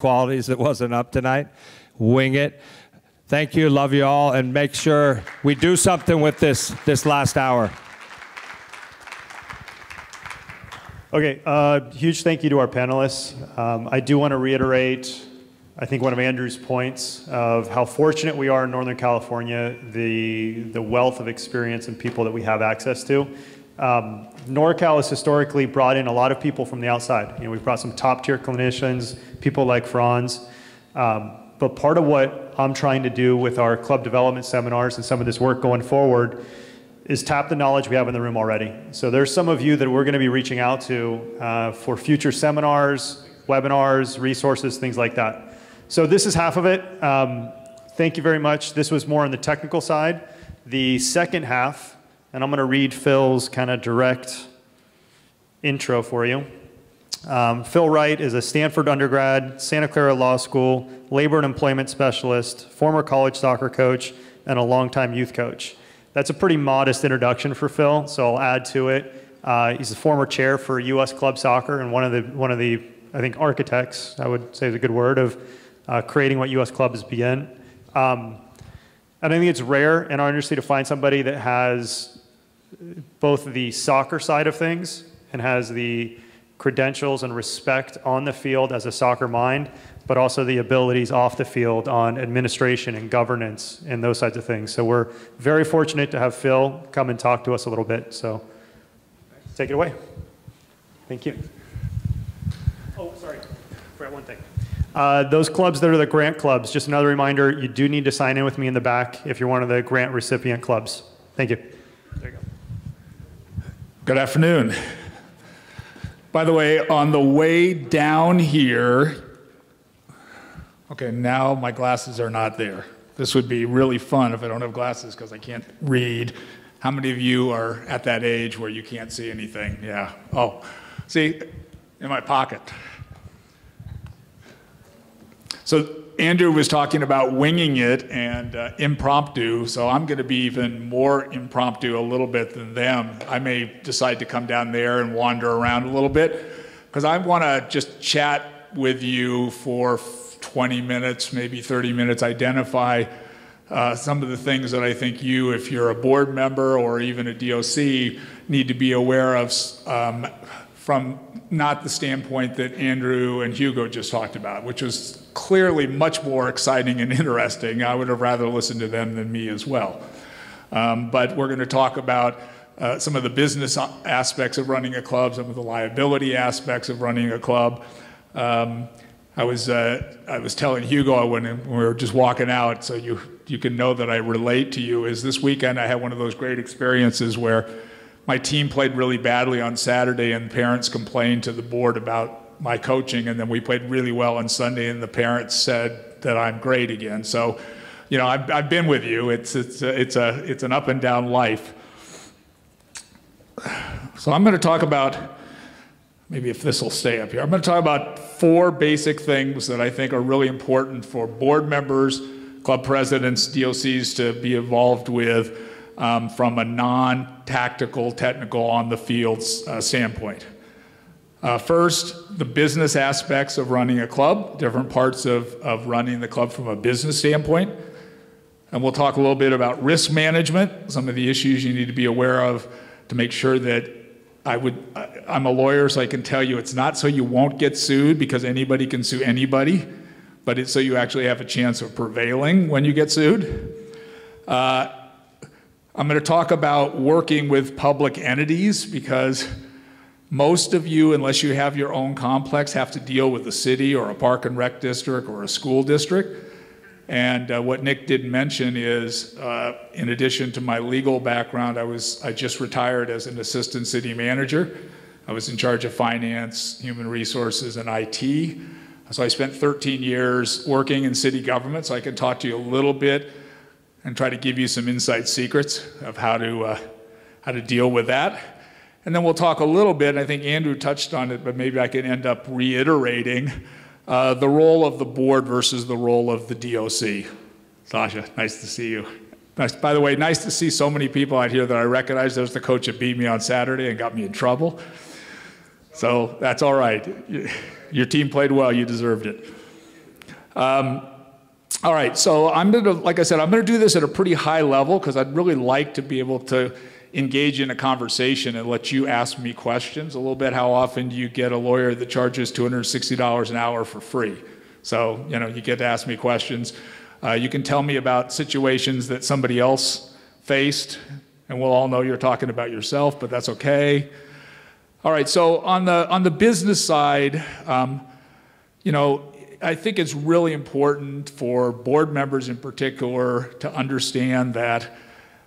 qualities that wasn't up tonight. Wing it. Thank you, love you all, and make sure we do something with this last hour. Okay, huge thank you to our panelists. I do want to reiterate, I think one of Andrew's points of how fortunate we are in Northern California, the wealth of experience and people that we have access to. NorCal has historically brought in a lot of people from the outside. You know, we've brought some top tier clinicians, people like Franz. But part of what I'm trying to do with our club development seminars and some of this work going forward is tap the knowledge we have in the room already. So there's some of you that we're going to be reaching out to for future seminars, webinars, resources, things like that. So this is half of it. Thank you very much. This was more on the technical side. The second half, and I'm going to read Phil's kind of direct intro for you. Phil Wright is a Stanford undergrad, Santa Clara Law School, labor and employment specialist, former college soccer coach, and a longtime youth coach. That's a pretty modest introduction for Phil, so I'll add to it. He's a former chair for U.S. Club Soccer and one of the I think architects, I would say is a good word, of creating what U.S. Clubs begin. And I think it's rare in our industry to find somebody that has both the soccer side of things and has the credentials and respect on the field as a soccer mind, but also the abilities off the field on administration and governance and those sides of things. So we're very fortunate to have Phil come and talk to us a little bit. So take it away. Thank you. Oh, sorry, forgot one thing. Those clubs that are the grant clubs, just another reminder, you do need to sign in with me in the back if you're one of the grant recipient clubs. Thank you. There you go. Good afternoon. By the way, on the way down here, okay, now my glasses are not there. This would be really fun if I don't have glasses because I can't read. How many of you are at that age where you can't see anything? Yeah. Oh, see, in my pocket. So Andrew was talking about winging it and impromptu, so I'm going to be even more impromptu a little bit than them. I may decide to come down there and wander around a little bit because I want to just chat with you for 20 minutes, maybe 30 minutes, identify some of the things that I think you, if you're a board member or even a DOC, need to be aware of from not the standpoint that Andrew and Hugo just talked about, which was clearly much more exciting and interesting. I would have rather listened to them than me as well. But we're going to talk about some of the business aspects of running a club, some of the liability aspects of running a club. I was telling Hugo when we were just walking out, so you can know that I relate to you, is this weekend I had one of those great experiences where my team played really badly on Saturday and parents complained to the board about my coaching, and then we played really well on Sunday and the parents said that I'm great again. So, you know, I've been with you. It's an up and down life. So I'm going to talk about, maybe if this will stay up here, I'm going to talk about 4 basic things that I think are really important for board members, club presidents, DOCs to be involved with from a non-tactical, technical, on-the-field standpoint. First, the business aspects of running a club, different parts of running the club from a business standpoint. And we'll talk a little bit about risk management, some of the issues you need to be aware of to make sure that I'm a lawyer, so I can tell you it's not so you won't get sued because anybody can sue anybody, but it's so you actually have a chance of prevailing when you get sued. I'm going to talk about working with public entities because most of you, unless you have your own complex, have to deal with a city or a park and rec district or a school district. And what Nick didn't mention is, in addition to my legal background, I just retired as an assistant city manager. I was in charge of finance, human resources, and IT. So I spent 13 years working in city government, so I can talk to you a little bit and try to give you some inside secrets of how to deal with that. And then we'll talk a little bit, and I think Andrew touched on it, but maybe I can end up reiterating the role of the board versus the role of the DOC. Sasha, nice to see you. Nice, by the way, nice to see so many people out here that I recognize. There's the coach that beat me on Saturday and got me in trouble. So that's all right. Your team played well, you deserved it. All right, so like I said, I'm gonna do this at a pretty high level because I'd really like to be able to engage in a conversation and let you ask me questions a little bit. How often do you get a lawyer that charges $260 an hour for free? So, you get to ask me questions. You can tell me about situations that somebody else faced, and we'll all know you're talking about yourself, but that's okay. All right, so on the business side, I think it's really important for board members in particular to understand that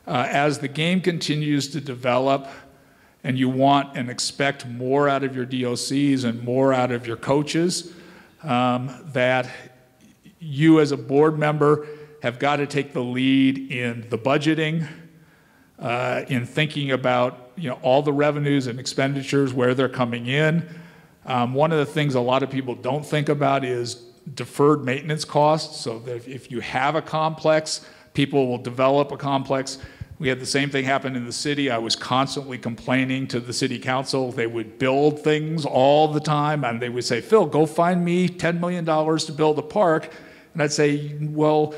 as the game continues to develop and you want and expect more out of your DOCs and more out of your coaches, that you as a board member have got to take the lead in the budgeting, in thinking about all the revenues and expenditures, where they're coming in. One of the things a lot of people don't think about is deferred maintenance costs. So that if you have a complex, people will develop a complex. We had the same thing happen in the city. I was constantly complaining to the city council. They would build things all the time, and they would say, Phil, go find me $10 million to build a park. And I'd say, well,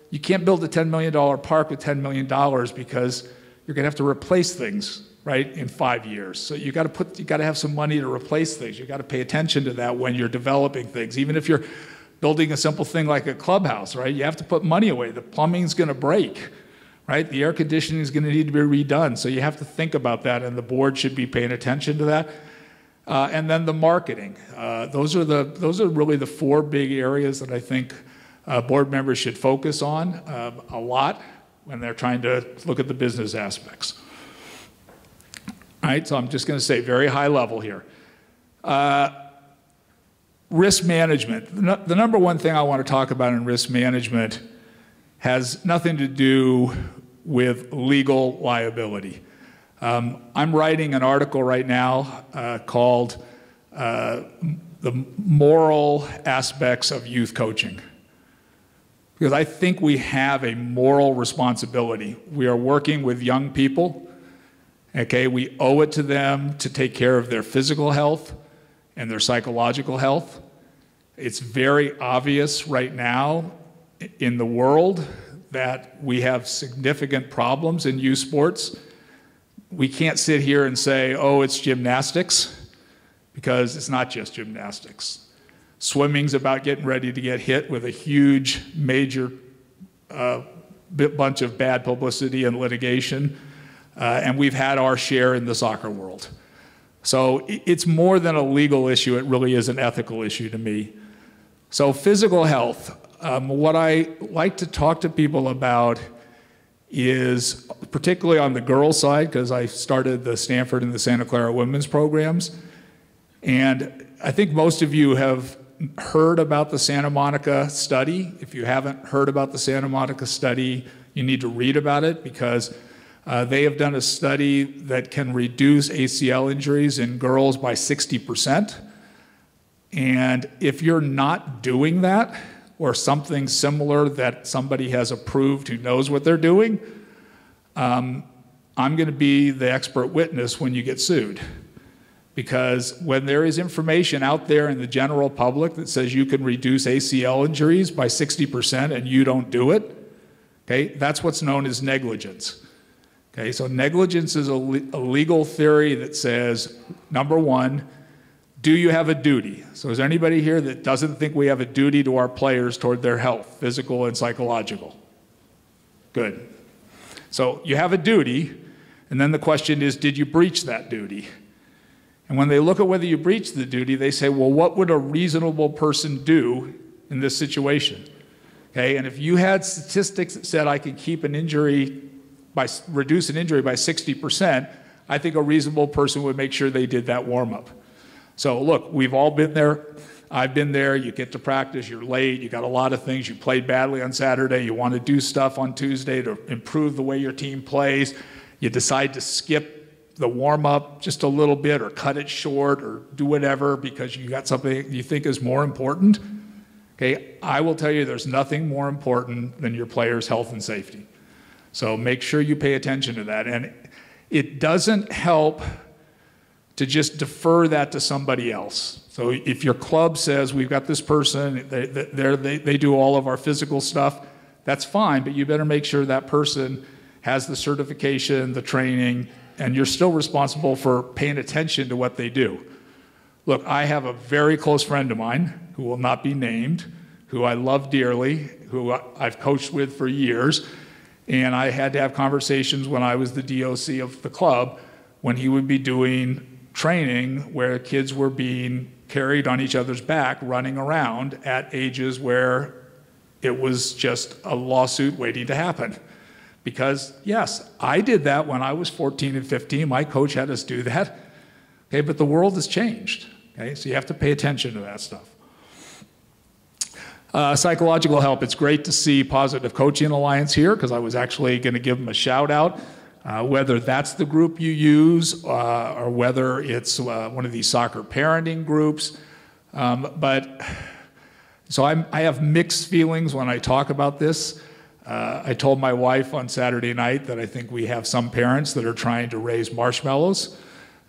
you can't build a $10 million park with $10 million because you're going to have to replace things, right, in 5 years. So you got to have some money to replace things. You got to pay attention to that when you're developing things. Even if you're building a simple thing like a clubhouse, right, you have to put money away. The plumbing's going to break, right? The air conditioning is going to need to be redone. So you have to think about that, and the board should be paying attention to that. And then the marketing. Those are really the four big areas that I think board members should focus on a lot when they're trying to look at the business aspects. All right, so I'm just going to say very high level here. Risk management. The number one thing I want to talk about in risk management has nothing to do with legal liability. I'm writing an article right now called The Moral Aspects of Youth Coaching. Because I think we have a moral responsibility. We are working with young people. Okay, we owe it to them to take care of their physical health and their psychological health. It's very obvious right now in the world that we have significant problems in youth sports. We can't sit here and say, oh, it's gymnastics, because it's not just gymnastics. Swimming's about getting ready to get hit with a huge, major bunch of bad publicity and litigation. And we've had our share in the soccer world. So it's more than a legal issue, it really is an ethical issue to me. So physical health, what I like to talk to people about is, particularly on the girls' side, because I started the Stanford and the Santa Clara women's programs, and I think most of you have heard about the Santa Monica study. If you haven't heard about the Santa Monica study, you need to read about it, because they have done a study that can reduce ACL injuries in girls by 60%. And if you're not doing that, or something similar that somebody has approved who knows what they're doing, I'm going to be the expert witness when you get sued. Because when there is information out there in the general public that says you can reduce ACL injuries by 60% and you don't do it, okay, that's what's known as negligence. Okay, so negligence is a legal theory that says, number one, do you have a duty? So is there anybody here that doesn't think we have a duty to our players toward their health, physical and psychological? Good. So you have a duty, and then the question is, did you breach that duty? And when they look at whether you breached the duty, they say, well, what would a reasonable person do in this situation? Okay, and if you had statistics that said I could keep an injury reduce an injury by 60%, I think a reasonable person would make sure they did that warm-up. So look, we've all been there. I've been there. You get to practice, you're late, you got a lot of things, you played badly on Saturday, you want to do stuff on Tuesday to improve the way your team plays, you decide to skip the warm-up just a little bit or cut it short or do whatever because you got something you think is more important. Okay, I will tell you there's nothing more important than your players' health and safety. So make sure you pay attention to that. And it doesn't help to just defer that to somebody else. So if your club says, we've got this person, they do all of our physical stuff, that's fine, but you better make sure that person has the certification, the training, and you're still responsible for paying attention to what they do. Look, I have a very close friend of mine who will not be named, who I love dearly, who I've coached with for years, and I had to have conversations when I was the DOC of the club when he would be doing training where kids were being carried on each other's back, running around at ages where it was just a lawsuit waiting to happen. Because yes, I did that when I was 14 and 15. My coach had us do that. Okay, but the world has changed. Okay, so you have to pay attention to that stuff. Psychological help. It's great to see Positive Coaching Alliance here because I was actually going to give them a shout out. Whether that's the group you use or whether it's one of these soccer parenting groups. So I have mixed feelings when I talk about this. I told my wife on Saturday night that I think we have some parents that are trying to raise marshmallows,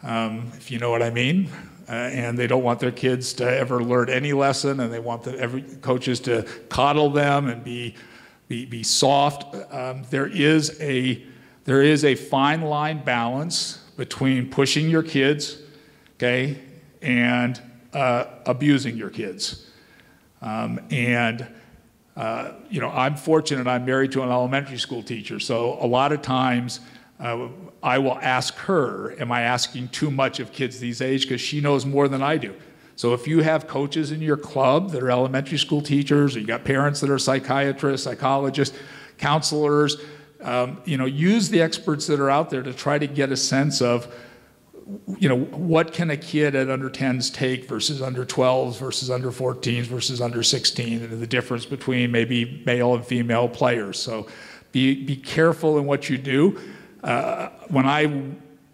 if you know what I mean. And they don't want their kids to ever learn any lesson, and they want every coaches to coddle them and be soft. There is a fine line balance between pushing your kids, okay, and abusing your kids. You know, I'm fortunate. I'm married to an elementary school teacher, so a lot of times I will ask her, am I asking too much of kids these age? Because she knows more than I do. So if you have coaches in your club that are elementary school teachers, or you got parents that are psychiatrists, psychologists, counselors, you know, use the experts that are out there to try to get a sense of, you know, what can a kid at under 10s take versus under 12s versus under 14s versus under 16, and the difference between maybe male and female players. So be careful in what you do. When I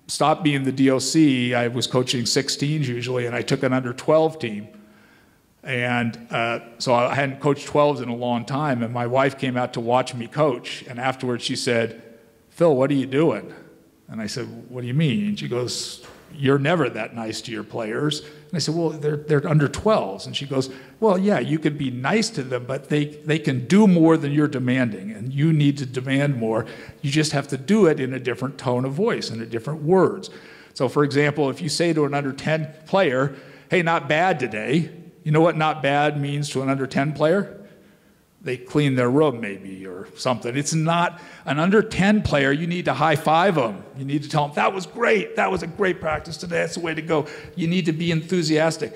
stopped being the DOC, I was coaching 16s usually, and I took an under 12 team. And so I hadn't coached 12s in a long time, and my wife came out to watch me coach, and afterwards she said, "Phil, what are you doing?" And I said, "What do you mean?" And she goes, "You're never that nice to your players." And I said, "Well, they're under 12s." And she goes, "Well, yeah, you can be nice to them, but they can do more than you're demanding, and you need to demand more. You just have to do it in a different tone of voice and in different words." So for example, if you say to an under 10 player, "Hey, not bad today," you know what not bad means to an under 10 player? They clean their room maybe or something. It's not an under 10 player. You need to high five them. You need to tell them, "That was great. That was a great practice today. That's the way to go." You need to be enthusiastic.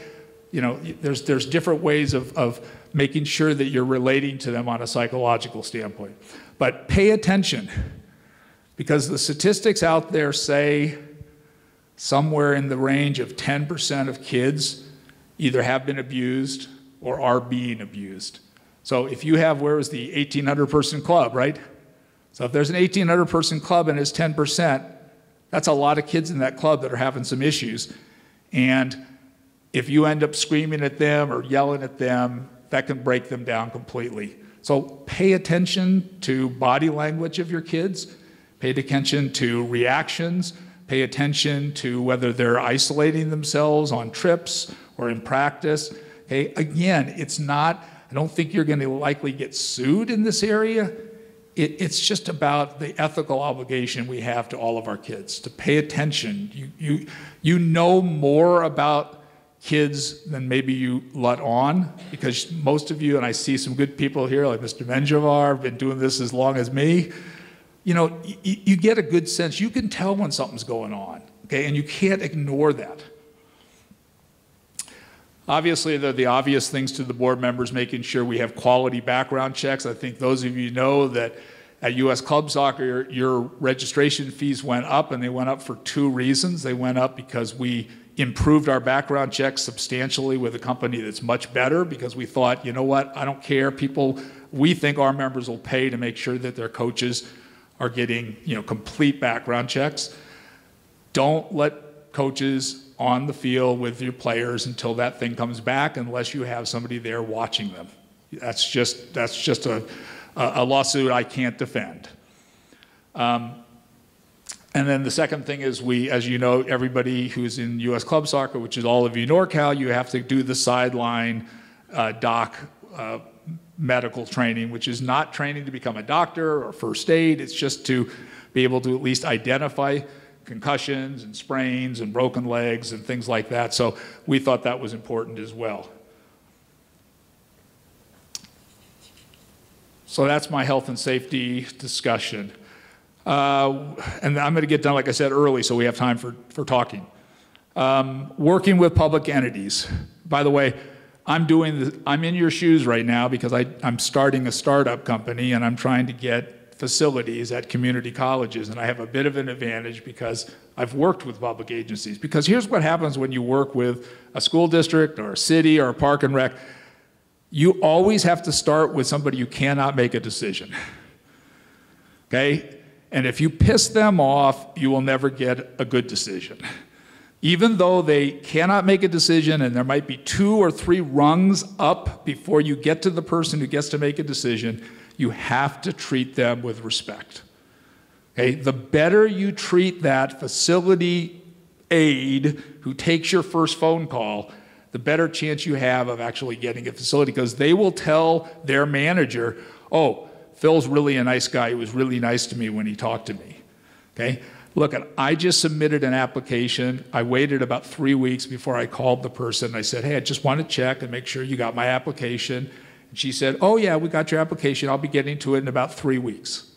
You know, there's different ways of making sure that you're relating to them on a psychological standpoint. But pay attention, because the statistics out there say somewhere in the range of 10% of kids either have been abused or are being abused. So if you have, where was the 1,800 person club, right? So if there's an 1,800 person club and it's 10%, that's a lot of kids in that club that are having some issues. And if you end up screaming at them or yelling at them, that can break them down completely. So pay attention to body language of your kids, pay attention to reactions, pay attention to whether they're isolating themselves on trips or in practice. Okay, again, it's not, I don't think you're going to likely get sued in this area. It's just about the ethical obligation we have to all of our kids to pay attention. You know more about kids than maybe you let on, because most of you, and I see some good people here like Mr. Menjivar, been doing this as long as me. You know, you get a good sense. You can tell when something's going on, okay, and you can't ignore that. Obviously, they're the obvious things to the board members, making sure we have quality background checks. I think those of you know that at U.S. Club Soccer, your registration fees went up, and they went up for two reasons. They went up because we improved our background checks substantially with a company that's much better, because we thought, you know what, I don't care. We think our members will pay to make sure that their coaches are getting, you know, complete background checks. Don't let coaches on the field with your players until that thing comes back, unless you have somebody there watching them. That's just a lawsuit I can't defend. And then the second thing is as you know, everybody who's in U.S. Club Soccer, which is all of you NorCal, you have to do the sideline doc medical training, which is not training to become a doctor or first aid. It's just to be able to at least identify concussions and sprains and broken legs and things like that. So we thought that was important as well. So that's my health and safety discussion. And I'm going to get done, like I said, early, so we have time for talking. Working with public entities. By the way, I'm in your shoes right now because I'm starting a startup company and I'm trying to get facilities at community colleges, and I have a bit of an advantage because I've worked with public agencies. Because here's what happens when you work with a school district or a city or a park and rec. You always have to start with somebody who cannot make a decision. Okay? And if you piss them off, you will never get a good decision. Even though they cannot make a decision and there might be 2 or 3 rungs up before you get to the person who gets to make a decision, you have to treat them with respect. Okay? The better you treat that facility aide who takes your first phone call, the better chance you have of actually getting a facility, because they will tell their manager, oh, Phil's really a nice guy. He was really nice to me when he talked to me. Okay? Look, I just submitted an application. I waited about 3 weeks before I called the person. I said, hey, I just want to check and make sure you got my application. And she said, oh, yeah, we got your application. I'll be getting to it in about 3 weeks.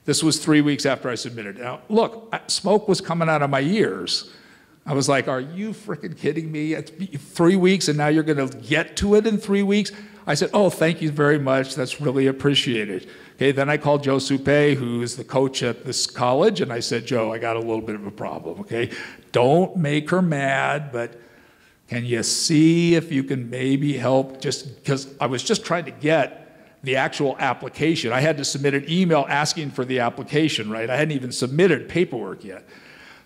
This was 3 weeks after I submitted. Now, look, smoke was coming out of my ears. I was like, are you freaking kidding me? It's 3 weeks and now you're going to get to it in 3 weeks? I said, oh, thank you very much. That's really appreciated. Okay, then I called Joe Supe, who is the coach at this college, and I said, Joe, I got a little bit of a problem, okay? Don't make her mad, but can you see if you can maybe help? Just because I was just trying to get the actual application. I had to submit an email asking for the application, right? I hadn't even submitted paperwork yet.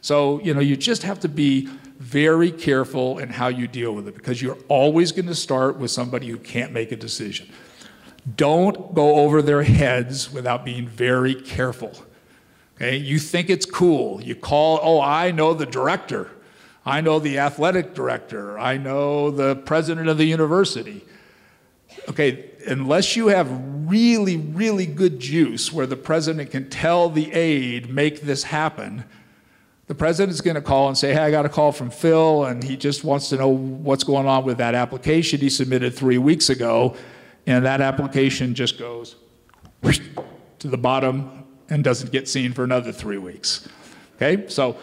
So, you know, you just have to be very careful in how you deal with it, because you're always going to start with somebody who can't make a decision. Don't go over their heads without being very careful. Okay? You think it's cool. You call, oh, I know the director. I know the athletic director. I know the president of the university. Okay, unless you have really, really good juice where the president can tell the aide, make this happen, the president's going to call and say, hey, I got a call from Phil, and he just wants to know what's going on with that application he submitted 3 weeks ago, and that application just goes to the bottom and doesn't get seen for another 3 weeks. Okay, so,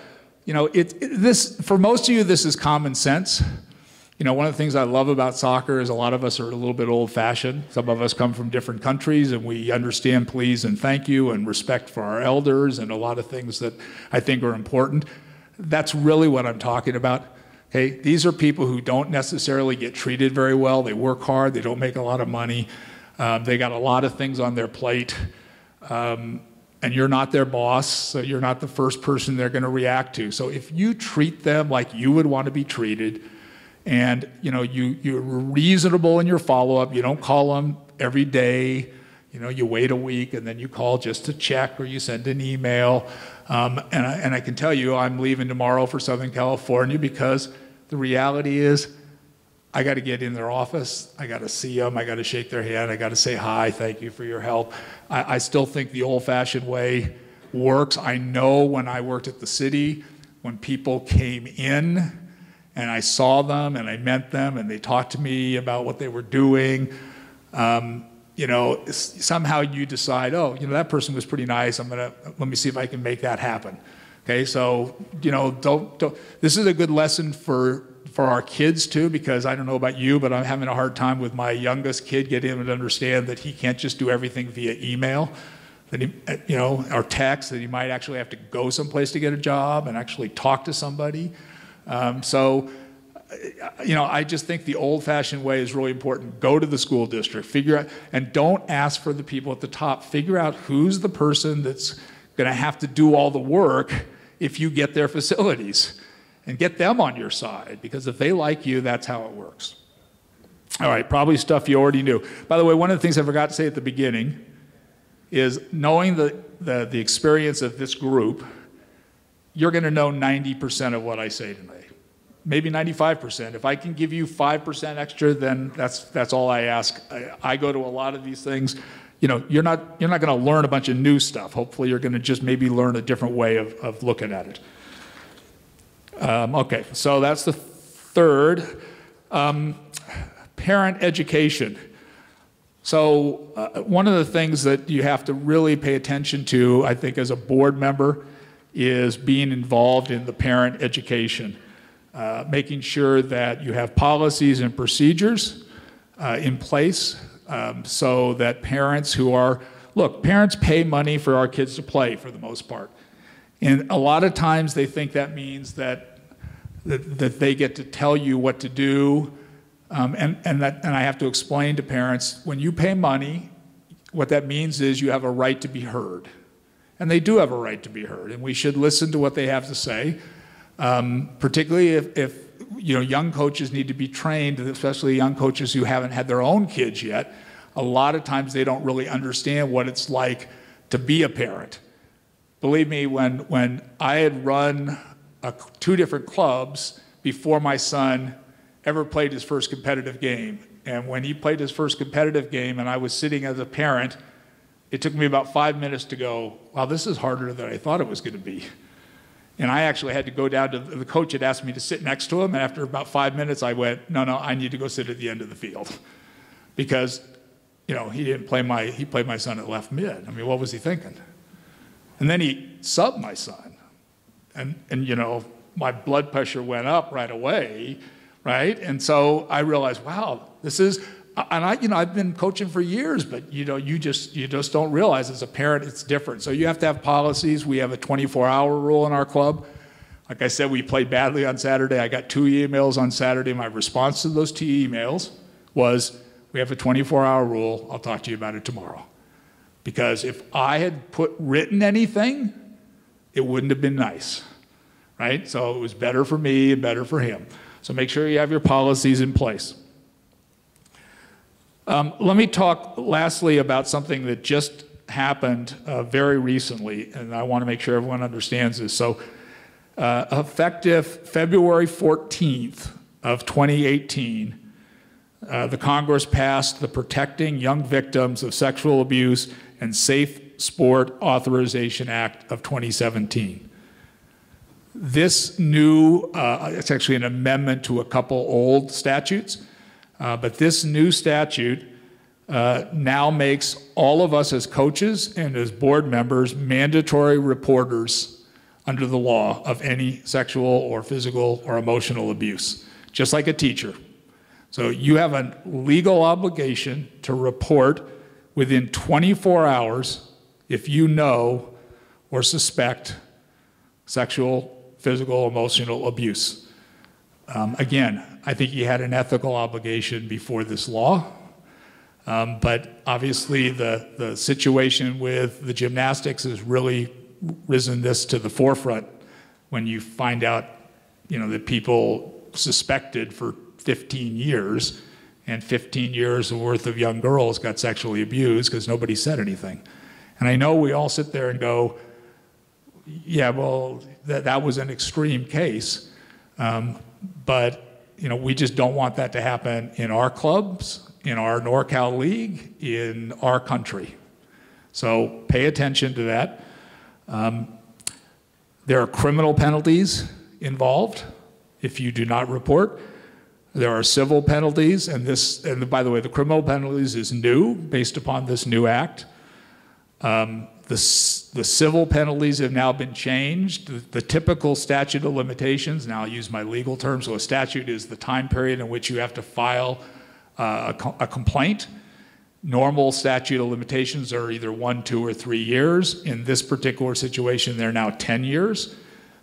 you know, this for most of you, this is common sense. You know, one of the things I love about soccer is a lot of us are a little bit old-fashioned. Some of us come from different countries, and we understand please and thank you and respect for our elders and a lot of things that I think are important. That's really what I'm talking about. Okay? These are people who don't necessarily get treated very well. They work hard. They don't make a lot of money. They got a lot of things on their plate. And you're not their boss, so you're not the first person they're going to react to. So if you treat them like you would want to be treated, and you know, you're reasonable in your follow-up. You don't call them every day. You know, you wait a week and then you call just to check, or you send an email. And I can tell you, I'm leaving tomorrow for Southern California because the reality is, I got to get in their office. I got to see them. I got to shake their hand. I got to say hi. Thank you for your help. I still think the old-fashioned way works. I know when I worked at the city, when people came in, and I saw them and I met them and they talked to me about what they were doing. You know, somehow you decide, oh, you know, that person was pretty nice. Let me see if I can make that happen. Okay, so, you know, don't. This is a good lesson for our kids too, because I don't know about you, but I'm having a hard time with my youngest kid getting him to understand that he can't just do everything via email, that he, you know, or text, that he might actually have to go someplace to get a job and actually talk to somebody. So, you know, I just think the old-fashioned way is really important. Go to the school district, figure out, and don't ask for the people at the top. Figure out who's the person that's going to have to do all the work if you get their facilities, and get them on your side, because if they like you, that's how it works. All right, probably stuff you already knew. By the way, one of the things I forgot to say at the beginning is knowing the experience of this group you're going to know 90% of what I say today, maybe 95%. If I can give you 5% extra, then that's all I ask. I go to a lot of these things. You're not going to learn a bunch of new stuff. Hopefully, you're going to just maybe learn a different way of looking at it. Okay, so that's the third. Parent education. So one of the things that you have to really pay attention to, I think, as a board member, is being involved in the parent education, making sure that you have policies and procedures in place so that parents parents pay money for our kids to play for the most part. And a lot of times they think that means that they get to tell you what to do. And I have to explain to parents, when you pay money, what that means is you have a right to be heard. And they do have a right to be heard, and we should listen to what they have to say, particularly if young coaches need to be trained, especially young coaches who haven't had their own kids yet. A lot of times they don't really understand what it's like to be a parent. Believe me, when I had run 2 different clubs before my son ever played his first competitive game. And when he played his first competitive game and I was sitting as a parent, it took me about 5 minutes to go, wow, this is harder than I thought it was going to be. And I actually had to go down to the coach had asked me to sit next to him. And after about 5 minutes, I went, no, I need to go sit at the end of the field. Because, he played my son at left mid. I mean, what was he thinking? And then he subbed my son. And my blood pressure went up right away. Right? And so I realized, wow, this is, and I've been coaching for years, but you just don't realize as a parent it's different. So you have to have policies. We have a 24-hour rule in our club. Like I said, we played badly on Saturday. I got 2 emails on Saturday. My response to those 2 emails was, we have a 24-hour rule. I'll talk to you about it tomorrow. Because if I had written anything, it wouldn't have been nice. Right? So it was better for me and better for him. So make sure you have your policies in place. Let me talk lastly about something that just happened very recently, and I want to make sure everyone understands this. So effective February 14th of 2018, the Congress passed the Protecting Young Victims of Sexual Abuse and Safe Sport Authorization Act of 2017. This new, it's actually an amendment to a couple old statutes, but this new statute now makes all of us as coaches and as board members mandatory reporters under the law of any sexual or physical or emotional abuse, just like a teacher. So you have a legal obligation to report within 24 hours if you know or suspect sexual, physical, emotional abuse. Again, I think he had an ethical obligation before this law, but obviously the situation with the gymnastics has really risen this to the forefront when you find out, that people suspected for 15 years and 15 years worth of young girls got sexually abused because nobody said anything. And I know we all sit there and go, yeah, well, that was an extreme case, but we just don't want that to happen in our clubs, in our NorCal League, in our country. So pay attention to that. There are criminal penalties involved if you do not report. There are civil penalties, and by the way, the criminal penalties is new based upon this new act. The civil penalties have now been changed. The typical statute of limitations, now I'll use my legal term, so a statute is the time period in which you have to file a complaint. Normal statute of limitations are either 1, 2, or 3 years. In this particular situation, they're now 10 years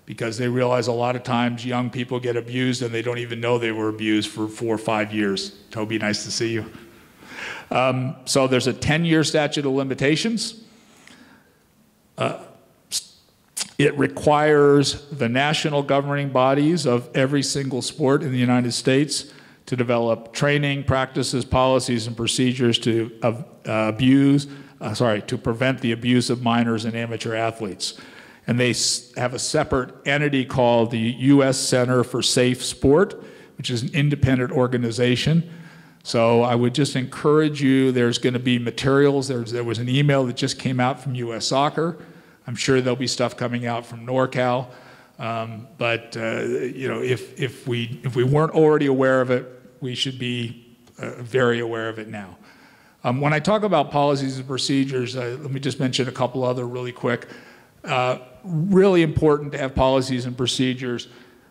because they realize a lot of times young people get abused and they don't even know they were abused for 4 or 5 years. Toby, nice to see you. So there's a 10-year statute of limitations. It requires the national governing bodies of every single sport in the United States to develop training, practices, policies, and procedures to prevent the abuse of minors and amateur athletes. And they have a separate entity called the U.S. Center for Safe Sport, which is an independent organization. So I would just encourage you, there's going to be materials. There was an email that just came out from U.S. Soccer. I'm sure there'll be stuff coming out from NorCal. If we weren't already aware of it, we should be very aware of it now. When I talk about policies and procedures, let me just mention a couple other really quick. Really important to have policies and procedures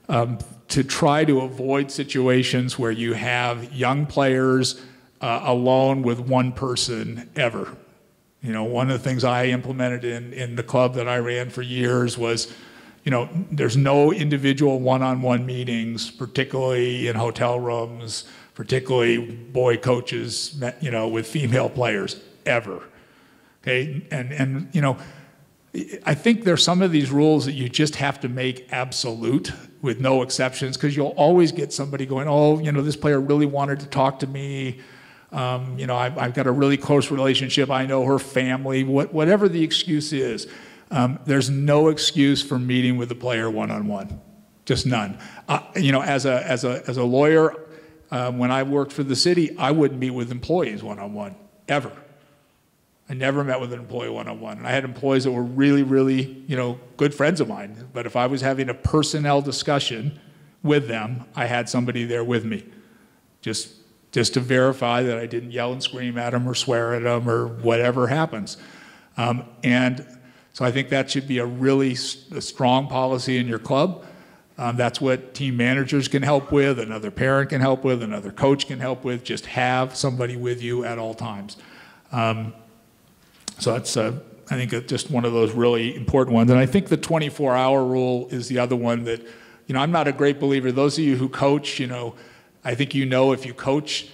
to try to avoid situations where you have young players alone with one person ever. You know, one of the things I implemented in the club that I ran for years was, you know, there's no individual one-on-one meetings, particularly in hotel rooms, particularly boy coaches, you know, with female players, ever. Okay, and you know, I think there's some of these rules that you just have to make absolute with no exceptions, because you'll always get somebody going, oh, you know, this player really wanted to talk to me. You know, I've got a really close relationship. I know her family. Whatever the excuse is, there's no excuse for meeting with the player one-on-one, just none. You know, as a lawyer, when I worked for the city, I wouldn't meet with employees one-on-one ever. I never met with an employee one-on-one. And I had employees that were really, really, you know, good friends of mine. But if I was having a personnel discussion with them, I had somebody there with me, just to verify that I didn't yell and scream at them or swear at them or whatever happens. And so I think that should be a strong policy in your club. That's what team managers can help with, another parent can help with, another coach can help with. Just have somebody with you at all times. So that's, I think, just one of those really important ones. And I think the 24-hour rule is the other one that, you know, I'm not a great believer. Those of you who coach, you know, I think you know if you coach,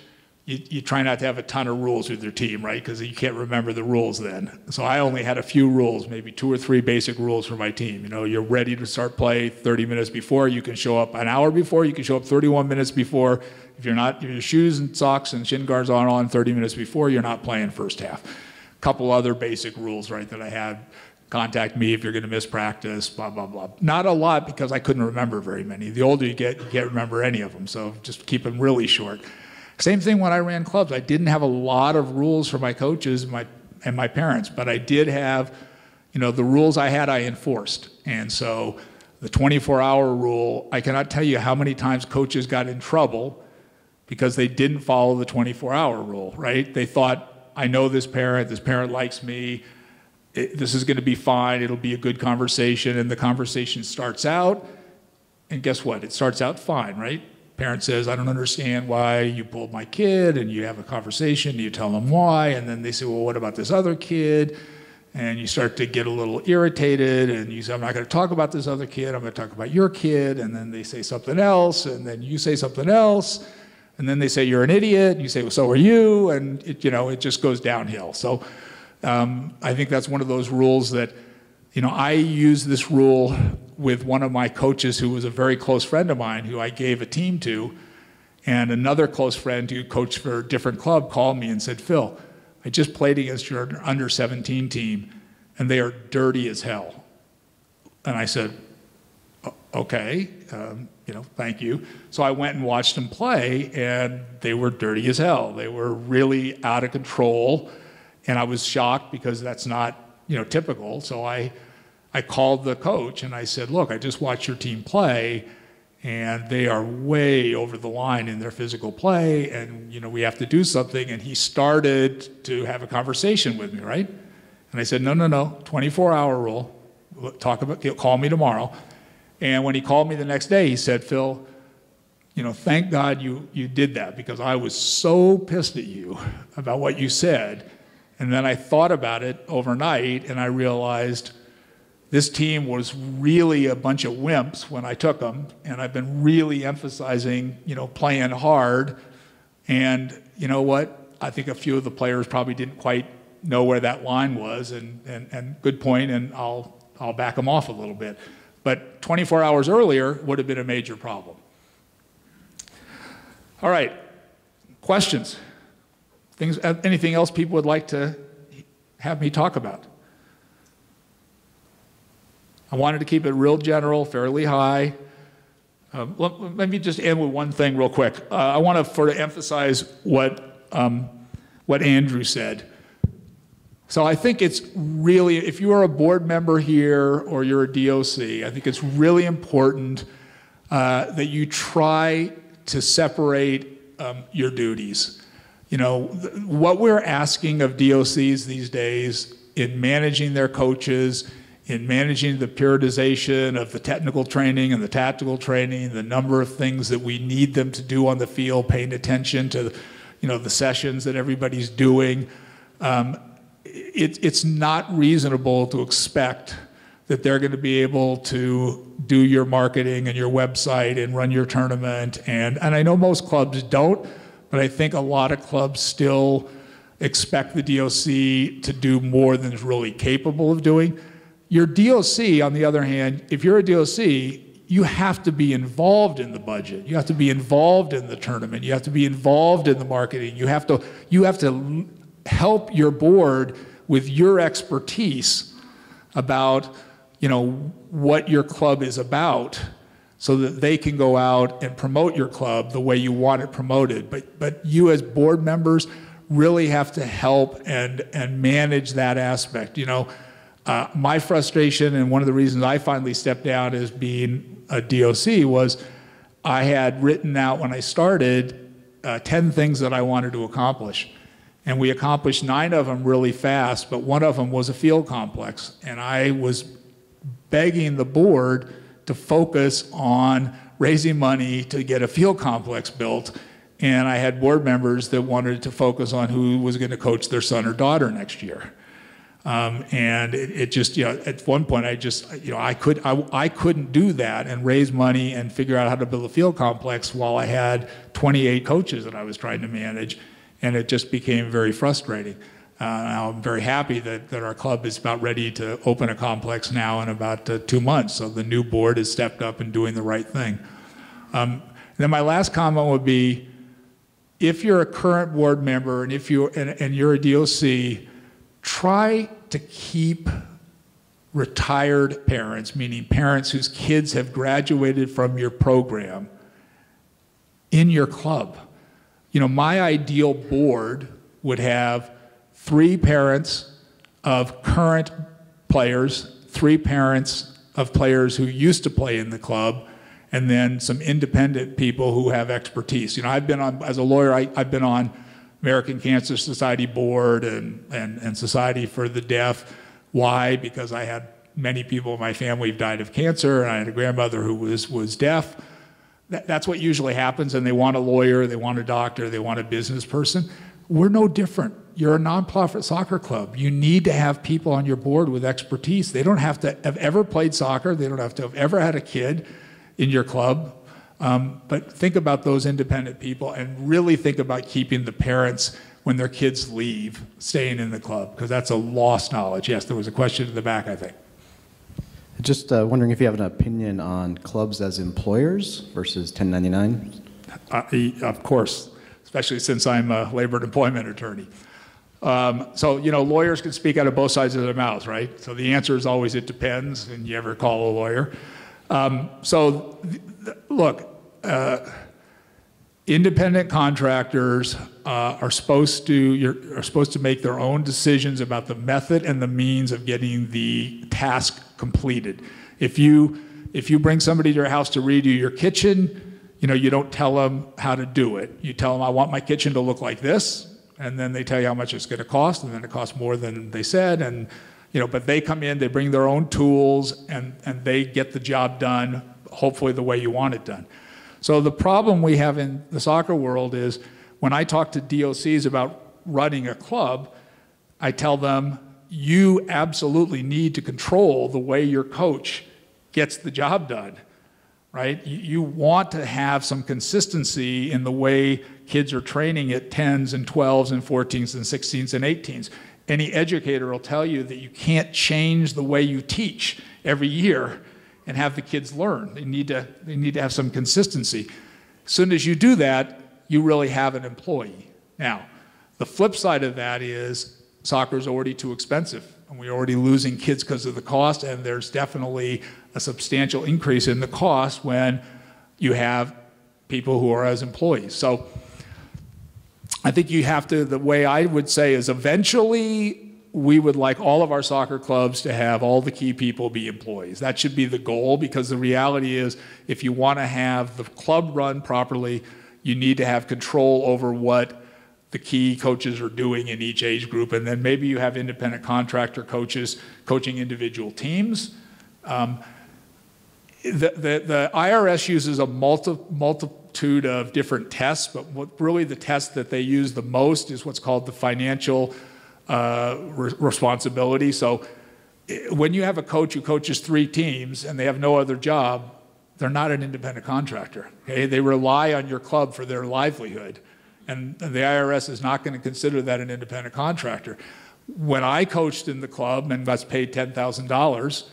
you try not to have a ton of rules with your team, right? Because you can't remember the rules then. So I only had a few rules, maybe 2 or 3 basic rules for my team. You know, you're ready to start play 30 minutes before. You can show up an hour before. You can show up 31 minutes before. If your shoes and socks and shin guards aren't on 30 minutes before, you're not playing first half. Couple other basic rules, right, that I had. Contact me if you're going to miss practice, blah, blah, blah. Not a lot, because I couldn't remember very many. The older you get, you can't remember any of them, so just keep them really short. Same thing when I ran clubs. I didn't have a lot of rules for my coaches and my parents, but I did have, you know, the rules I had, I enforced. And so the 24-hour rule, I cannot tell you how many times coaches got in trouble because they didn't follow the 24-hour rule, right? They thought, I know this parent likes me, this is going to be fine, it'll be a good conversation, and the conversation starts out, and guess what? It starts out fine, right? Parent says, I don't understand why you pulled my kid, and you have a conversation, you tell them why, and then they say, well, what about this other kid? And you start to get a little irritated, and you say, I'm not going to talk about this other kid, I'm going to talk about your kid, and then they say something else, and then you say something else, and then they say, you're an idiot, and you say, well, so are you, and it just goes downhill. So I think that's one of those rules that, you know, I use this rule with one of my coaches who was a very close friend of mine who I gave a team to, and another close friend who coached for a different club called me and said, Phil, I just played against your under-17 team, and they are dirty as hell. And I said, okay, you know, thank you. So I went and watched them play, and they were dirty as hell. They were really out of control, and I was shocked because that's not, you know, typical. So I called the coach, and I said, look, I just watched your team play, and they are way over the line in their physical play, and, you know, we have to do something. And he started to have a conversation with me, right? And I said, no, 24-hour rule. Call me tomorrow. And when he called me the next day, he said, Phil, you know, thank God you did that, because I was so pissed at you about what you said. And then I thought about it overnight, and I realized this team was really a bunch of wimps when I took them, and I've been really emphasizing, you know, playing hard. And you know what? I think a few of the players probably didn't quite know where that line was, and good point, and I'll back them off a little bit. But 24 hours earlier would have been a major problem. All right, questions? Anything else people would like to have me talk about? I wanted to keep it real general, fairly high. Let me just end with one thing real quick. I want to sort of emphasize what Andrew said. So I think it's really, if you are a board member here or you're a DOC, I think it's really important that you try to separate your duties. You know, what we're asking of DOCs these days in managing their coaches, in managing the periodization of the technical training and the tactical training, the number of things that we need them to do on the field, paying attention to, you know, the sessions that everybody's doing. It's not reasonable to expect that they're going to be able to do your marketing and your website and run your tournament. And I know most clubs don't, but I think a lot of clubs still expect the DOC to do more than it's really capable of doing. Your DOC, on the other hand, if you're a DOC, you have to be involved in the budget. You have to be involved in the tournament. You have to be involved in the marketing. You have to help your board with your expertise about, you know, what your club is about, so that they can go out and promote your club the way you want it promoted. But you as board members really have to help and manage that aspect. You know, my frustration, and one of the reasons I finally stepped down as being a DOC, was I had written out when I started 10 things that I wanted to accomplish. And we accomplished 9 of them really fast, but one of them was a field complex. And I was begging the board to focus on raising money to get a field complex built. And I had board members that wanted to focus on who was going to coach their son or daughter next year. And it just, you know, at one point I just, you know, I couldn't do that and raise money and figure out how to build a field complex while I had 28 coaches that I was trying to manage. And it just became very frustrating. Now I'm very happy that our club is about ready to open a complex now in about 2 months. So the new board has stepped up and doing the right thing. Then my last comment would be, if you're a current board member and if you're a DOC, try to keep retired parents, meaning parents whose kids have graduated from your program, in your club. You know, my ideal board would have 3 parents of current players, 3 parents of players who used to play in the club, and then some independent people who have expertise. You know, I've been on, as a lawyer, I've been on American Cancer Society board and Society for the Deaf. Why? Because I had many people in my family who died of cancer, and I had a grandmother who was deaf. That's what usually happens, and they want a lawyer, they want a doctor, they want a business person. We're no different. You're a nonprofit soccer club. You need to have people on your board with expertise. They don't have to have ever played soccer. They don't have to have ever had a kid in your club. But think about those independent people and really think about keeping the parents, when their kids leave, staying in the club, because that's a lost knowledge. Yes, there was a question in the back, I think. Just wondering if you have an opinion on clubs as employers versus 1099? Of course, especially since I'm a labor and employment attorney. So, you know, lawyers can speak out of both sides of their mouths, right? So the answer is always it depends, and you ever call a lawyer. Look, independent contractors are supposed to make their own decisions about the method and the means of getting the task completed. If you bring somebody to your house to redo your kitchen, you know, you don't tell them how to do it. You tell them, I want my kitchen to look like this, and then they tell you how much it's going to cost, and then it costs more than they said, and you know, but they come in, they bring their own tools, and they get the job done, hopefully the way you want it done. So the problem we have in the soccer world is, when I talk to DOCs about running a club, I tell them, you absolutely need to control the way your coach gets the job done, right? You want to have some consistency in the way kids are training at 10s and 12s and 14s and 16s and 18s. Any educator will tell you that you can't change the way you teach every year and have the kids learn. They need to have some consistency. As soon as you do that, you really have an employee. Now, the flip side of that is soccer is already too expensive. And we're already losing kids because of the cost, and there's definitely a substantial increase in the cost when you have people who are as employees. So I think you have to, the way I would say is eventually we would like all of our soccer clubs to have all the key people be employees. That should be the goal, because the reality is if you want to have the club run properly, you need to have control over what the key coaches are doing in each age group. And then maybe you have independent contractor coaches coaching individual teams. The IRS uses a multitude of different tests, but really the test that they use the most is what's called the financial responsibility. So when you have a coach who coaches 3 teams and they have no other job, they're not an independent contractor. Okay? They rely on your club for their livelihood. And the IRS is not going to consider that an independent contractor. When I coached in the club and was paid $10,000,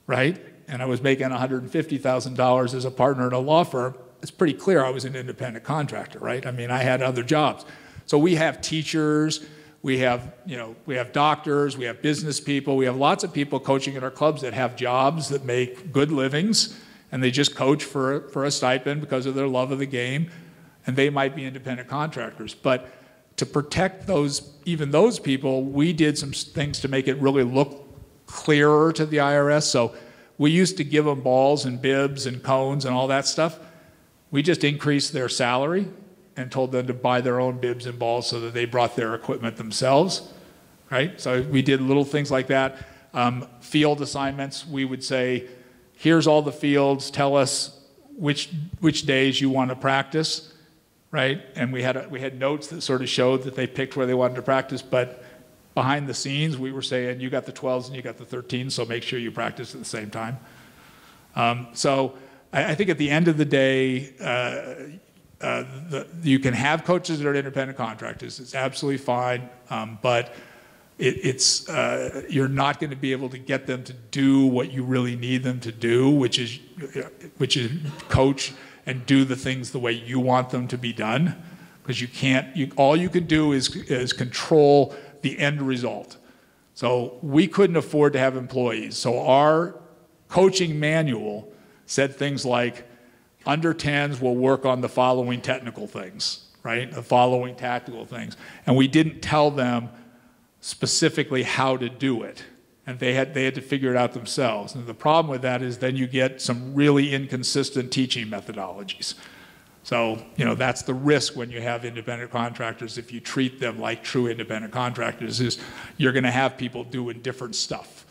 right, and I was making $150,000 as a partner in a law firm, it's pretty clear I was an independent contractor, right? I mean, I had other jobs. So we have teachers, we have doctors, we have business people, we have lots of people coaching in our clubs that have jobs that make good livings, and they just coach for a stipend because of their love of the game, and they might be independent contractors. But to protect even those people, we did some things to make it really look clearer to the IRS. So we used to give them balls and bibs and cones and all that stuff. We just increased their salary and told them to buy their own bibs and balls so that they brought their equipment themselves, right? So we did little things like that. Field assignments, we would say, here's all the fields, tell us which days you want to practice, right? And we had notes that sort of showed that they picked where they wanted to practice, but behind the scenes, we were saying, you got the 12s and you got the 13s, so make sure you practice at the same time. So I think at the end of the day, you can have coaches that are independent contractors. It's absolutely fine, but you're not going to be able to get them to do what you really need them to do, which is coach and do the things the way you want them to be done, because you can't. All you can do is control the end result. So we couldn't afford to have employees. So our coaching manual said things like, under 10s will work on the following technical things, right? The following tactical things. And we didn't tell them specifically how to do it. And they had to figure it out themselves. And the problem with that is then you get some really inconsistent teaching methodologies. So, that's the risk when you have independent contractors. If you treat them like true independent contractors, is you're going to have people doing different stuff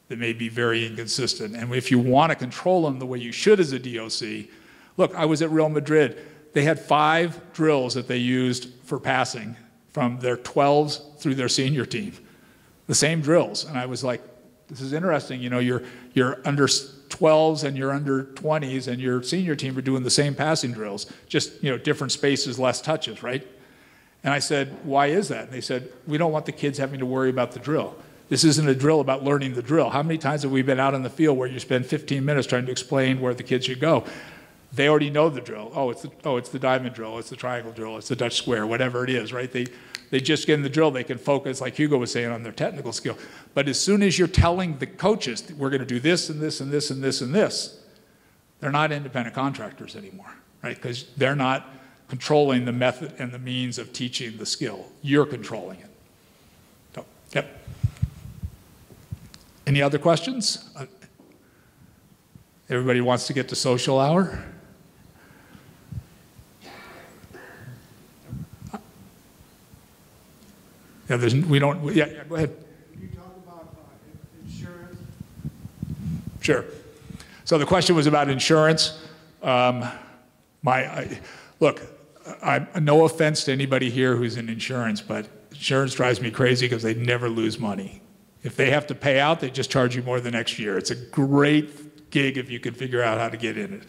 that may be very inconsistent. And if you want to control them the way you should as a DOC, look, I was at Real Madrid. They had 5 drills that they used for passing from their 12s through their senior team. The same drills. And I was like, this is interesting. You're under 12s and you're under 20s and your senior team are doing the same passing drills, just, different spaces, less touches, right? And I said, why is that? And they said, we don't want the kids having to worry about the drill. This isn't a drill about learning the drill. How many times have we been out in the field where you spend 15 minutes trying to explain where the kids should go? They already know the drill. It's the diamond drill, it's the triangle drill, it's the Dutch square, whatever it is, right? They just get in the drill, they can focus, like Hugo was saying, on their technical skill. But as soon as you're telling the coaches, we're going to do this and this and this and this and this, they're not independent contractors anymore, right? Because they're not controlling the method and the means of teaching the skill. You're controlling it. So, yep. Any other questions? Everybody wants to get to social hour? Yeah, go ahead. Can you talk about insurance? Sure. So the question was about insurance. Look, no offense to anybody here who's in insurance, but insurance drives me crazy because they never lose money. If they have to pay out, they just charge you more the next year. It's a great gig if you can figure out how to get in it.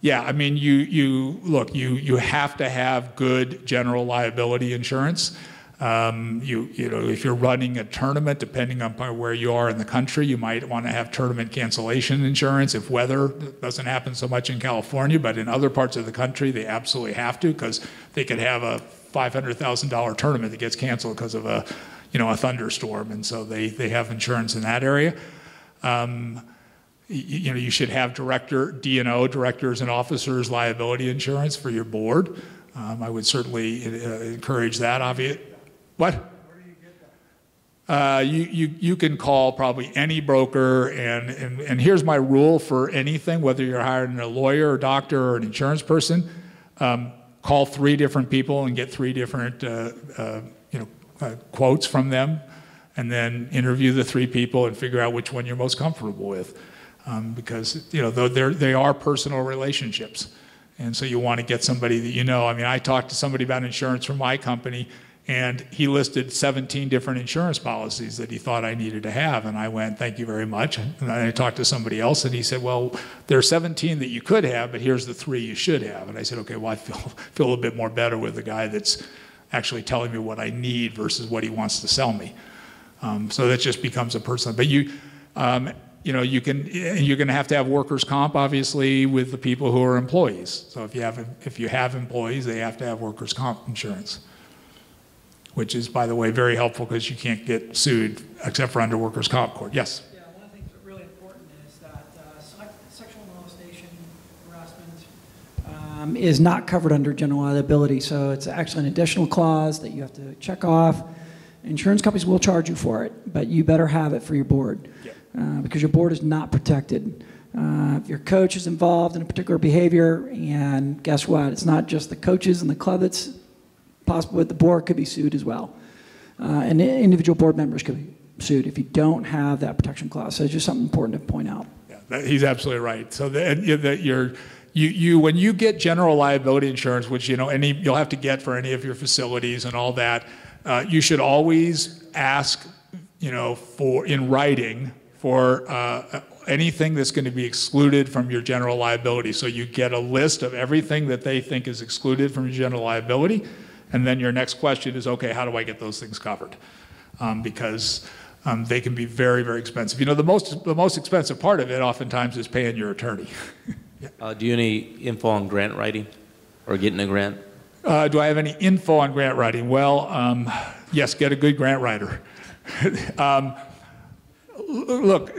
Yeah, I mean, you have to have good general liability insurance. If you're running a tournament, depending on where you are in the country, you might want to have tournament cancellation insurance. If weather doesn't happen so much in California, but in other parts of the country, they absolutely have to, because they could have a $500,000 tournament that gets canceled because of a thunderstorm, and so they have insurance in that area. You should have D&O, directors and officers liability insurance for your board. I would certainly encourage that. What? Where do you get that? You can call probably any broker, and here's my rule for anything, whether you're hiring a lawyer, a doctor, or an insurance person. Call 3 different people and get 3 different quotes from them, and then interview the 3 people and figure out which one you're most comfortable with, because they are personal relationships, and so you want to get somebody that you know. I mean, I talked to somebody about insurance from my company, and he listed 17 different insurance policies that he thought I needed to have, and I went, thank you very much. And then I talked to somebody else, and he said, well, there are 17 that you could have, but here's the 3 you should have. And I said, okay, well, I feel a little bit more better with the guy that's actually telling me what I need versus what he wants to sell me. So that just becomes a personal. But you're going to have workers' comp, obviously, with the people who are employees. So if you have employees, they have to have workers' comp insurance, which is, by the way, very helpful because you can't get sued except for under workers' comp court. Yes? Yeah, one of the things that's really important is that sexual molestation, harassment is not covered under general liability. So it's actually an additional clause that you have to check off. Insurance companies will charge you for it, but you better have it for your board, because your board is not protected. If your coach is involved in a particular behavior, and guess what? It's not just the coaches and the club that's possible, but the board could be sued as well. And individual board members could be sued if you don't have that protection clause. So it's just something important to point out. Yeah, he's absolutely right. So that you when you get general liability insurance, which you'll have to get for any of your facilities and all that, you should always ask, for in writing for anything that's going to be excluded from your general liability. So you get a list of everything that they think is excluded from your general liability. And then your next question is, okay, how do I get those things covered? Because they can be very, very expensive. The most expensive part of it oftentimes is paying your attorney. Do you have any info on grant writing or getting a grant? Do I have any info on grant writing? Well, yes, get a good grant writer. Look,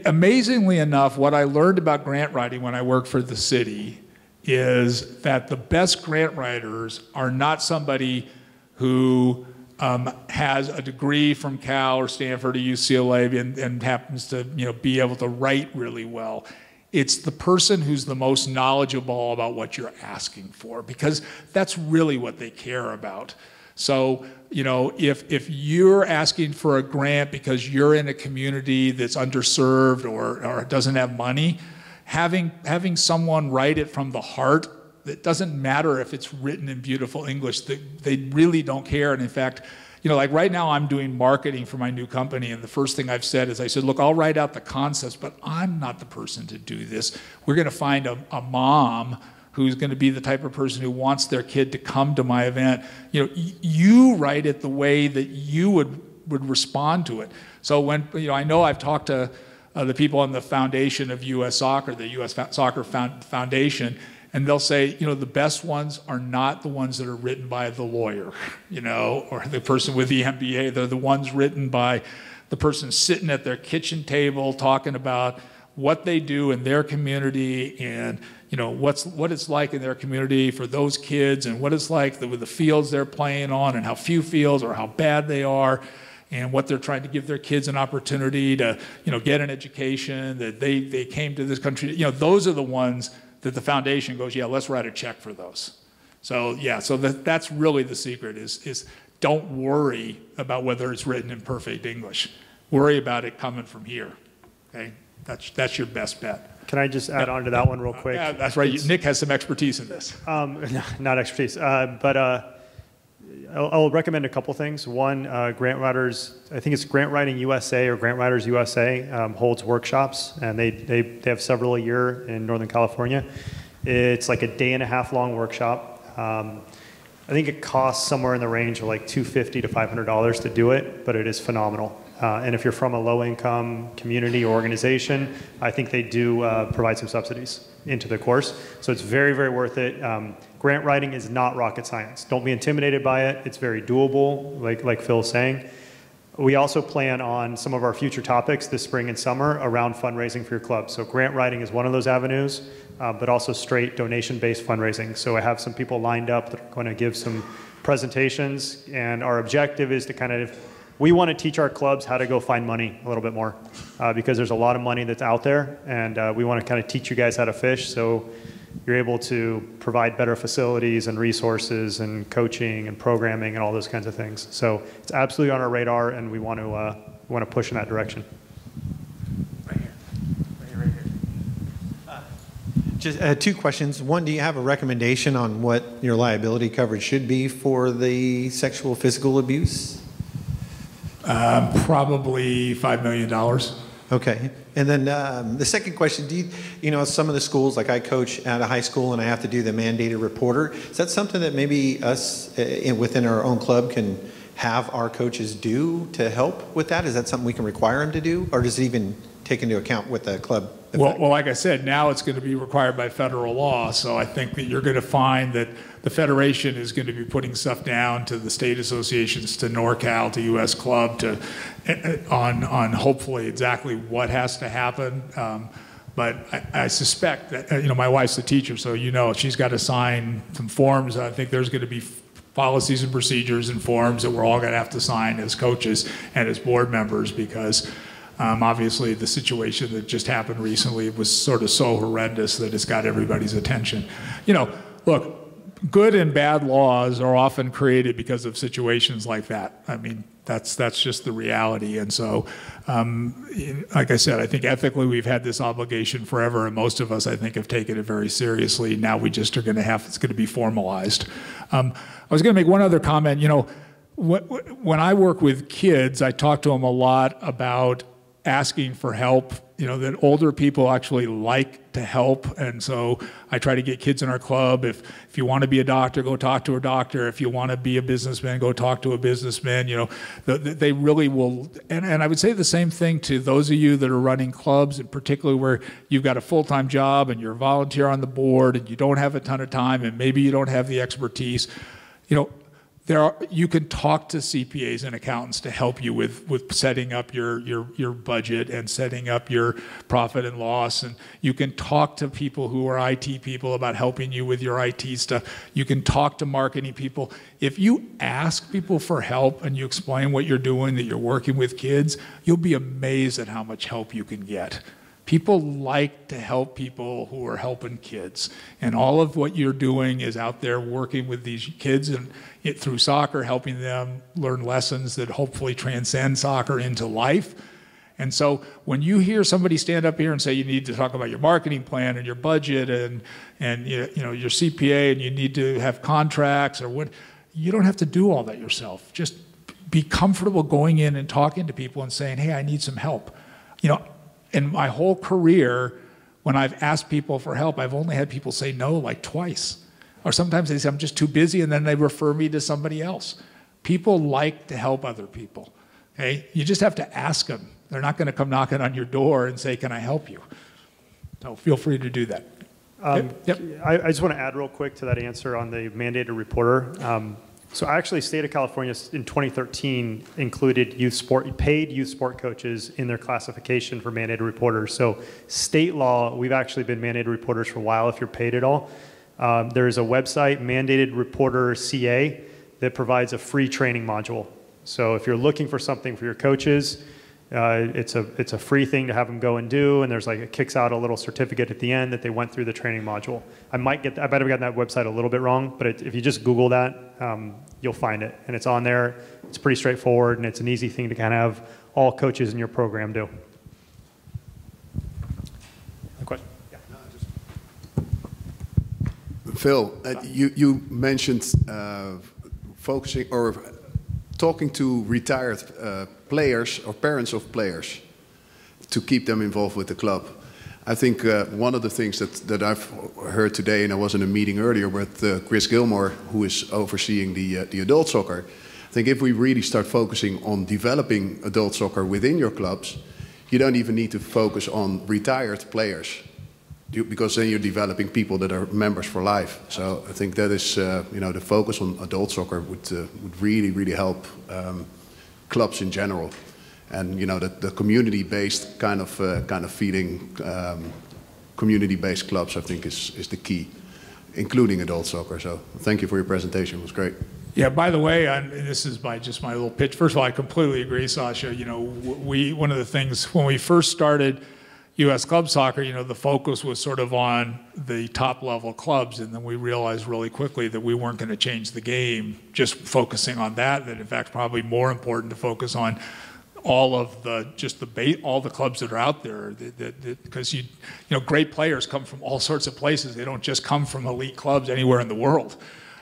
amazingly enough, what I learned about grant writing when I worked for the city is that the best grant writers are not somebody who has a degree from Cal or Stanford or UCLA and happens to be able to write really well. It's the person who's the most knowledgeable about what you're asking for, because that's really what they care about. So, if you're asking for a grant because you're in a community that's underserved or doesn't have money, having someone write it from the heart, it doesn't matter if it's written in beautiful English. They really don't care. And in fact, like right now I'm doing marketing for my new company, and the first thing I've said is, I said, look, I'll write out the concepts, but I'm not the person to do this. We're going to find a mom who's going to be the type of person who wants their kid to come to my event. You write it the way that you would respond to it. So when, I know I've talked to the people on the foundation of U.S. Soccer, the U.S. Soccer Foundation, and they'll say, the best ones are not the ones that are written by the lawyer, or the person with the MBA. They're the ones written by the person sitting at their kitchen table talking about what they do in their community and, what it's like in their community for those kids, and what it's like with the fields they're playing on, and how few fields or how bad they are, and what they're trying to give their kids an opportunity to, get an education, that they came to this country. Those are the ones that the foundation goes, yeah, let's write a check for those. So yeah, so that's really the secret is don't worry about whether it's written in perfect English. Worry about it coming from here. Okay, that's your best bet. Can I just add on to that one real quick? Yeah, that's right. Nick has some expertise in this. Not expertise, but I'll recommend a couple things. One, Grant Writers, I think it's Grant Writing USA or Grant Writers USA holds workshops, and they have several a year in Northern California. It's like a day-and-a-half long workshop. I think it costs somewhere in the range of like $250 to $500 to do it, but it is phenomenal. And if you're from a low-income community or organization, I think they do provide some subsidies into the course. So it's very, very worth it. Grant writing is not rocket science. Don't be intimidated by it. It's very doable, like Phil's saying. We also plan on some of our future topics this spring and summer around fundraising for your club. So grant writing is one of those avenues, but also straight donation-based fundraising. So I have some people lined up that are going to give some presentations, and our objective is to kind of, we want to teach our clubs how to go find money a little bit more, because there's a lot of money that's out there, and we want to kind of teach you guys how to fish, so you're able to provide better facilities and resources and coaching and programming and all those kinds of things. So it's absolutely on our radar, and we want to push in that direction. Right here. Just two questions. One, do you have a recommendation on what your liability coverage should be for the sexual physical abuse? Probably $5 million. Okay. And then the second question, do you know, some of the schools, like I coach at a high school and I have to do the mandated reporter. Is that something that maybe us within our own club can have our coaches do to help with that? Is that something we can require them to do? Or does it even take into account what the club? Well, like I said, now it's going to be required by federal law. So I think that you're going to find that the Federation is going to be putting stuff down to the state associations, to NorCal, to US Club, to on hopefully exactly what has to happen. But I suspect that, you know, my wife's a teacher, so you know she's got to sign some forms. I think there's going to be policies and procedures and forms that we're all going to have to sign as coaches and as board members, because obviously the situation that just happened recently was sort of so horrendous that it's got everybody's attention. You know, look, good and bad laws are often created because of situations like that. I mean, that's just the reality. And so, like I said, I think ethically we've had this obligation forever, and most of us, I think, have taken it very seriously. Now we just are going to have, it's going to be formalized. I was going to make one other comment. You know, when I work with kids, I talk to them a lot about asking for help, you know, that older people actually like to help. And so I try to get kids in our club. If you want to be a doctor, go talk to a doctor. If you want to be a businessman, go talk to a businessman. You know, they really will. And I would say the same thing to those of you that are running clubs, and particularly where you've got a full-time job and you're a volunteer on the board and you don't have a ton of time and maybe you don't have the expertise. You know, you can talk to CPAs and accountants to help you with setting up your budget and setting up your profit and loss. And you can talk to people who are IT people about helping you with your IT stuff. You can talk to marketing people. If you ask people for help and you explain what you're doing, that you're working with kids, you'll be amazed at how much help you can get. People like to help people who are helping kids. And all of what you're doing is out there working with these kids and through soccer, helping them learn lessons that hopefully transcend soccer into life. And so when you hear somebody stand up here and say you need to talk about your marketing plan and your budget and you know, your CPA, and you need to have contracts or what, you don't have to do all that yourself. Just be comfortable going in and talking to people and saying, hey, I need some help. You know, in my whole career, when I've asked people for help, I've only had people say no like twice. Or sometimes they say, I'm just too busy, and then they refer me to somebody else. People like to help other people. Okay? You just have to ask them. They're not going to come knocking on your door and say, can I help you? So feel free to do that. Yep. I just want to add real quick to that answer on the mandated reporter. So actually, state of California in 2013 included paid youth sport coaches in their classification for mandated reporters. So state law, we've actually been mandated reporters for a while if you're paid at all. There is a website, Mandated Reporter CA, that provides a free training module. So if you're looking for something for your coaches, it's a free thing to have them go and do, and there's like, it kicks out a little certificate at the end that they went through the training module. I might have gotten that website a little bit wrong, but if you just Google that, you'll find it, and it's on there. It's pretty straightforward, and it's an easy thing to kind of have all coaches in your program do. A question? Yeah. Phil, you mentioned focusing or talking to retired players or parents of players to keep them involved with the club. I think one of the things that I've heard today, and I was in a meeting earlier with Chris Gilmore, who is overseeing the adult soccer. I think if we really start focusing on developing adult soccer within your clubs, you don't even need to focus on retired players, because then you're developing people that are members for life. So I think that is, the focus on adult soccer would really, really help clubs in general. And the community-based kind of feeding, community-based clubs, I think, is the key, including adult soccer. So thank you for your presentation; it was great. Yeah. By the way, and this is just my little pitch. First of all, I completely agree, Sasha. One of the things when we first started U.S. club soccer, the focus was sort of on the top-level clubs, and then we realized really quickly that we weren't going to change the game just focusing on that. That in fact, probably more important to focus on all of all the clubs that are out there, because great players come from all sorts of places. They don't just come from elite clubs anywhere in the world,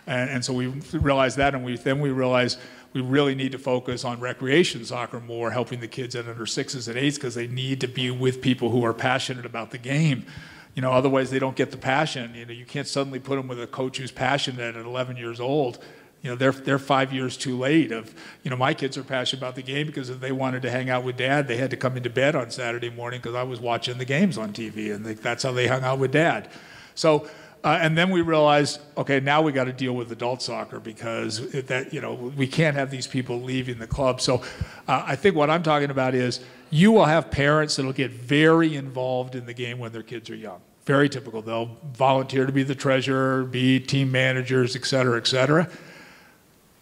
and so we realized that, and then we realized we really need to focus on recreation soccer more, helping the kids at under 6s and 8s, because they need to be with people who are passionate about the game. Otherwise they don't get the passion. You can't suddenly put them with a coach who's passionate at 11 years old. They're 5 years too late. My kids are passionate about the game because if they wanted to hang out with Dad, they had to come into bed on Saturday morning because I was watching the games on TV, and that's how they hung out with Dad. So, and then we realized, okay, now we got to deal with adult soccer because we can't have these people leaving the club. So, I think what I'm talking about is you will have parents that'll get very involved in the game when their kids are young. Very typical. They'll volunteer to be the treasurer, be team managers, et cetera, et cetera.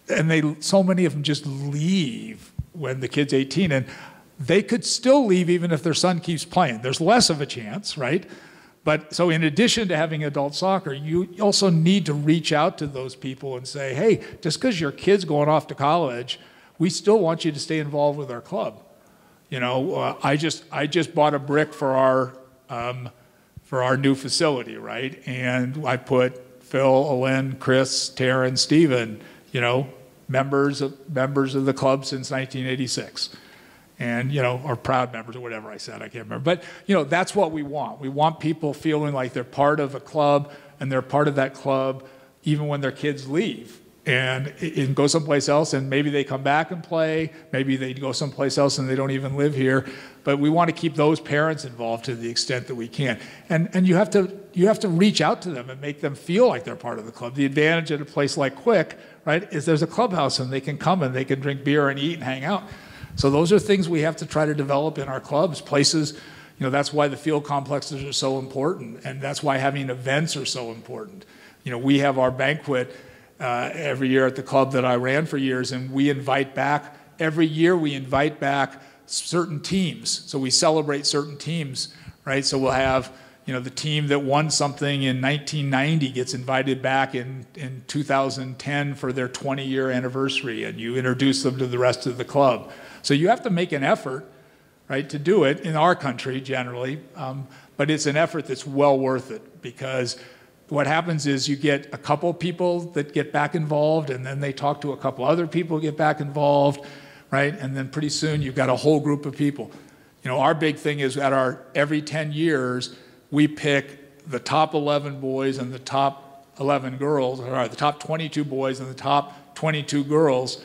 And so many of them just leave when the kid's 18, and they could still leave even if their son keeps playing. There's less of a chance, right? But so in addition to having adult soccer, you also need to reach out to those people and say, hey, just because your kid's going off to college, we still want you to stay involved with our club. I just bought a brick for our new facility, right? And I put Phil, Alen, Chris, Taryn, Steven, members of the club since 1986. And, are proud members or whatever I said, I can't remember. But, that's what we want. We want people feeling like they're part of a club and they're part of that club even when their kids leave and go someplace else, and maybe they come back and play, maybe they go someplace else and they don't even live here. But we want to keep those parents involved to the extent that we can. And you have to reach out to them and make them feel like they're part of the club. The advantage at a place like Quick, right, is there's a clubhouse and they can come and they can drink beer and eat and hang out. So those are things we have to try to develop in our clubs, places, that's why the field complexes are so important, and that's why having events are so important. We have our banquet every year at the club that I ran for years, and every year we invite back certain teams. So we celebrate certain teams, right? So we'll have, the team that won something in 1990 gets invited back in 2010 for their 20-year anniversary, and you introduce them to the rest of the club. So you have to make an effort, right, to do it in our country generally, but it's an effort that's well worth it, because what happens is you get a couple people that get back involved, and then they talk to a couple other people who get back involved, right? And then pretty soon you've got a whole group of people. Our big thing is every 10 years, we pick the top 11 boys and the top 11 girls, or the top 22 boys and the top 22 girls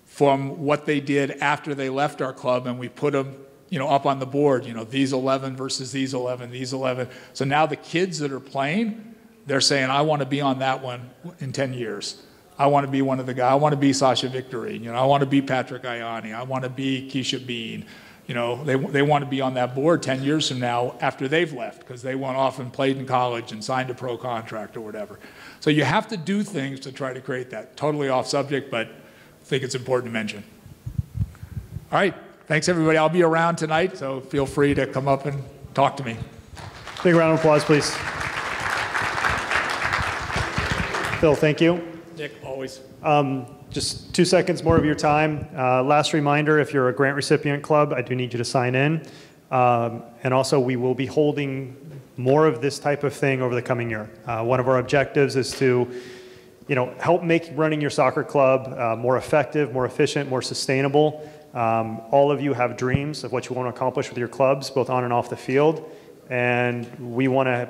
from what they did after they left our club, and we put them, up on the board, these 11 versus these 11, these 11. So now the kids that are playing, they're saying, I want to be on that one in 10 years. I want to be one of the guys. I want to be Sasha Victory. I want to be Patrick Ianni. I want to be Keisha Bean. They want to be on that board 10 years from now after they've left, because they went off and played in college and signed a pro contract or whatever. So you have to do things to try to create that. Totally off subject, but I think it's important to mention. All right. Thanks, everybody. I'll be around tonight, so feel free to come up and talk to me. Big round of applause, please. Phil, thank you. Nick, always. Just 2 seconds more of your time. Last reminder, if you're a grant recipient club, I do need you to sign in. And also, we will be holding more of this type of thing over the coming year. One of our objectives is to help make running your soccer club more effective, more efficient, more sustainable. All of you have dreams of what you want to accomplish with your clubs, both on and off the field. and we want to,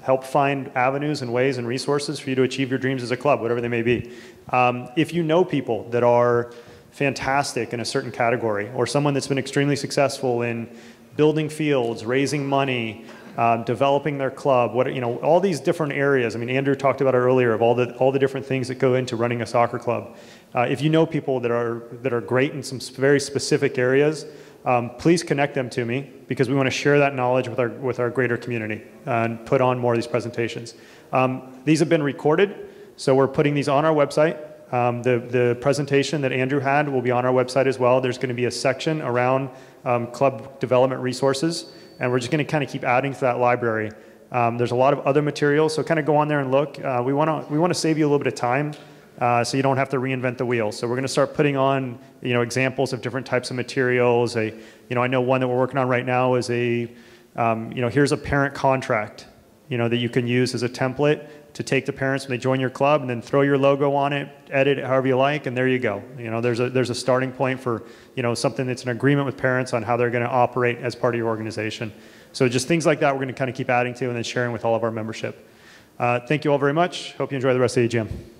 help find avenues and ways and resources for you to achieve your dreams as a club, whatever they may be. If you know people that are fantastic in a certain category, or someone that's been extremely successful in building fields, raising money, developing their club, all these different areas. I mean, Andrew talked about it earlier of all the different things that go into running a soccer club. If you know people that are great in some very specific areas, please connect them to me, because we want to share that knowledge with our greater community and put on more of these presentations. These have been recorded, so we're putting these on our website. The presentation that Andrew had will be on our website as well. There's going to be a section around club development resources, and we're just going to kind of keep adding to that library. There's a lot of other materials, so kind of go on there and look. We want to save you a little bit of time, so you don't have to reinvent the wheel. So we're going to start putting on examples of different types of materials. I know one that we're working on right now is here's a parent contract that you can use as a template to take to parents when they join your club, and then throw your logo on it, edit it however you like, and there you go. There's a starting point for something that's an agreement with parents on how they're going to operate as part of your organization. So just things like that we're going to kind of keep adding to and then sharing with all of our membership. Thank you all very much. Hope you enjoy the rest of the AGM.